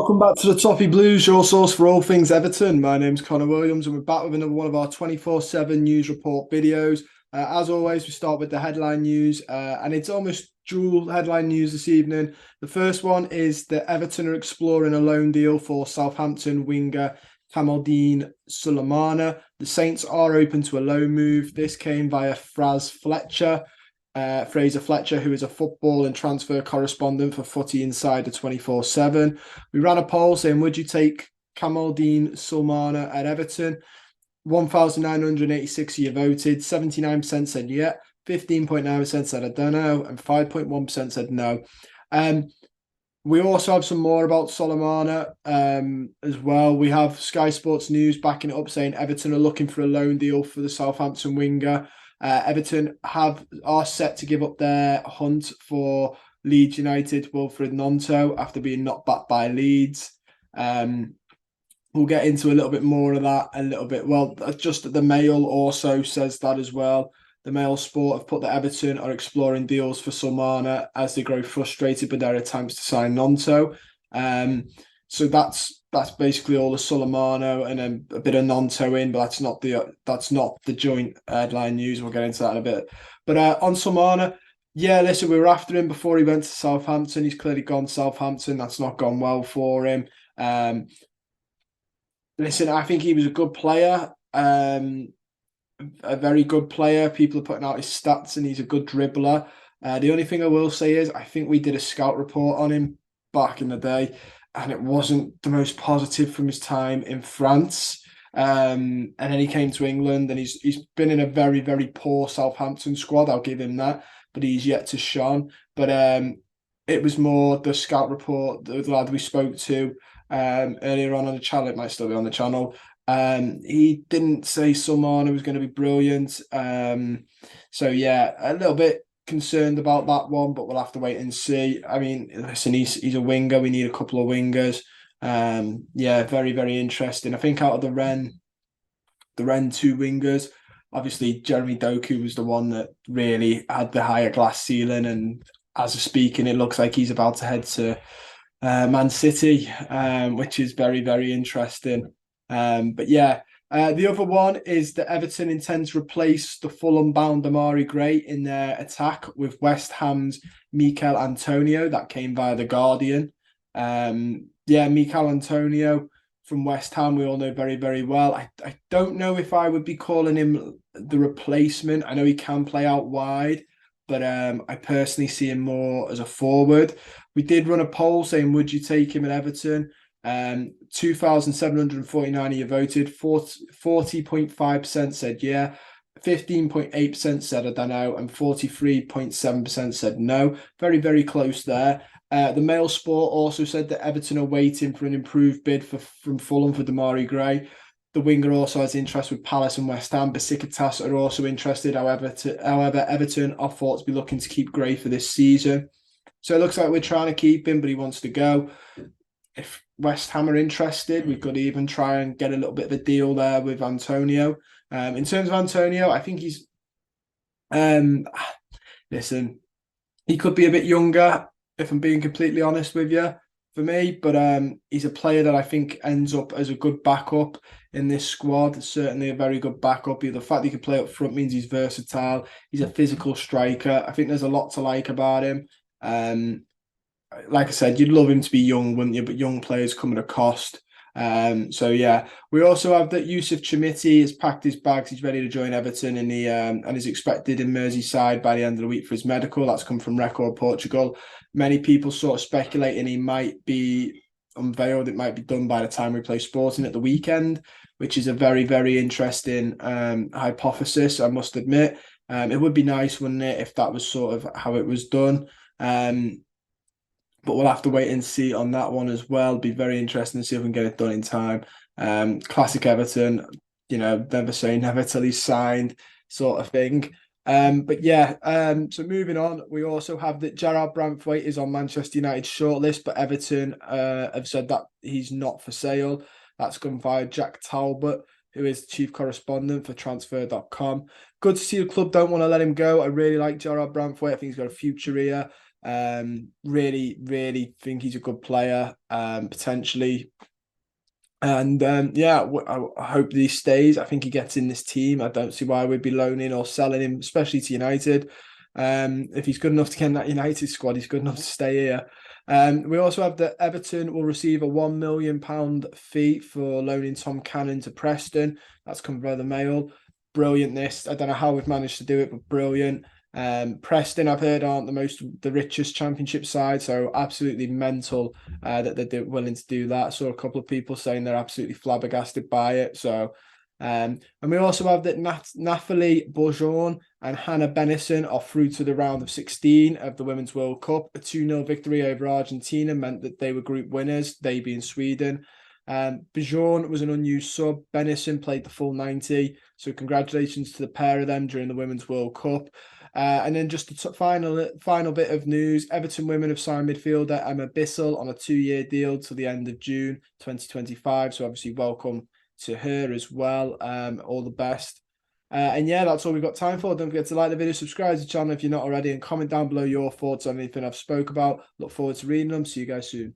Welcome back to the Toffee Blues, your source for all things Everton. My name's Connor Williams, and we're back with another one of our 24/7 news report videos. As always, we start with the headline news, and it's almost dual headline news this evening. The first one is that Everton are exploring a loan deal for Southampton winger Kamaldeen Sulemana. The Saints are open to a loan move. This came via Fraser Fletcher, who is a football and transfer correspondent for Footy Insider 24/7. We ran a poll saying, would you take Kamaldeen Sulemana at Everton? 1,986 of you voted. 79% said yeah, 15.9% said I don't know, and 5.1% said no. We also have some more about Sulemana as well. We have Sky Sports News backing it up, saying Everton are looking for a loan deal for the Southampton winger. Everton are set to give up their hunt for Leeds United Wilfred Gnonto after being knocked back by Leeds. We'll get into a little bit more of that a little bit. Well, just the Mail also says that as well. The Mail Sport have put that Everton are exploring deals for Sulemana as they grow frustrated with their attempts to sign Gnonto. So that's basically all the Sulemana and then a bit of Gnonto in, but that's not the joint headline news. We'll get into that in a bit. But on Sulemana, yeah, listen, we were after him before he went to Southampton. He's clearly gone to Southampton. That's not gone well for him. Listen, I think he was a good player, a very good player. People are putting out his stats and he's a good dribbler. The only thing I will say is I think we did a scout report on him back in the day, and it wasn't the most positive from his time in France. And then he came to England, and he's been in a very, very poor Southampton squad. I'll give him that, but he's yet to shine. But it was more the scout report, the lad we spoke to earlier on the channel. It might still be on the channel. He didn't say Sulemana was going to be brilliant. So yeah, a little bit concerned about that one, but we'll have to wait and see. I mean, listen, he's a winger. We need a couple of wingers. Yeah, very, very interesting. I think out of the Ren two wingers, obviously Jeremy Doku was the one that really had the higher glass ceiling, and as of speaking, it looks like he's about to head to Man City, which is very, very interesting. But yeah, the other one is that Everton intend to replace the Fulham-bound Amari Gray in their attack with West Ham's MICHAIL Antonio. That came via The Guardian. Yeah, MICHAIL Antonio from West Ham, we all know very, very well. I don't know if I would be calling him the replacement. I know he can play out wide, but I personally see him more as a forward. We did run a poll saying, would you take him at Everton? 2,749 of you voted. 40.5% said yeah, 15.8% said I don't know, and 43.7% said no. Very, very close there. The Mail Sport also said that Everton are waiting for an improved bid from Fulham for Damari Gray. The winger also has interest with Palace and West Ham. Besiktas are also interested. However, Everton are thought to be looking to keep Gray for this season. So it looks like we're trying to keep him, but he wants to go. If West Ham are interested, we could even try and get a little bit of a deal there with Antonio. In terms of Antonio, I think he's listen, he could be a bit younger, if I'm being completely honest with you, for me, but he's a player that I think ends up as a good backup in this squad. Certainly a very good backup. The fact that he can play up front means he's versatile. He's a physical striker. I think there's a lot to like about him. Like I said, you'd love him to be young, wouldn't you? But young players come at a cost. So yeah, we also have that Yusuf Chamiti has packed his bags. He's ready to join Everton, and and is expected in Merseyside by the end of the week for his medical. That's come from Record Portugal. Many people sort of speculating he might be unveiled. It might be done by the time we play Sporting at the weekend, which is a very, very interesting hypothesis, I must admit. It would be nice, wouldn't it, if that was sort of how it was done. But we'll have to wait and see on that one as well. It'll be very interesting to see if we can get it done in time. Classic Everton, never say never till he's signed, sort of thing. But yeah, so moving on, we also have that Gerard Branthwaite is on Manchester United's shortlist, but Everton have said that he's not for sale. That's come via Jack Talbot, who is chief correspondent for transfer.com. Good to see the club don't want to let him go. I really like Gerard Branthwaite. I think he's got a future here. Really, really think he's a good player, potentially. And I hope that he stays. I think he gets in this team. I don't see why we'd be loaning or selling him, especially to United. If he's good enough to get in that United squad, he's good enough to stay here. We also have that Everton will receive a £1 million fee for loaning Tom Cannon to Preston. That's come via the Mail. Brilliant this. I don't know how we've managed to do it, but brilliant. Preston, I've heard, aren't the richest championship side, so absolutely mental that they're willing to do that. So a couple of people saying they're absolutely flabbergasted by it. So, and we also have that Nathalie Bourgeon and Hannah Bennison are through to the round of 16 of the Women's World Cup. A 2-0 victory over Argentina meant that they were group winners, they being Sweden. Bijon was an unused sub. Bennison played the full 90. So congratulations to the pair of them during the Women's World Cup. And then just a final bit of news. Everton Women have signed midfielder Emma Bissell on a 2-year deal to the end of June 2025. So obviously welcome to her as well. All the best. And yeah, that's all we've got time for. Don't forget to like the video, subscribe to the channel if you're not already, and comment down below your thoughts on anything I've spoke about. Look forward to reading them. See you guys soon.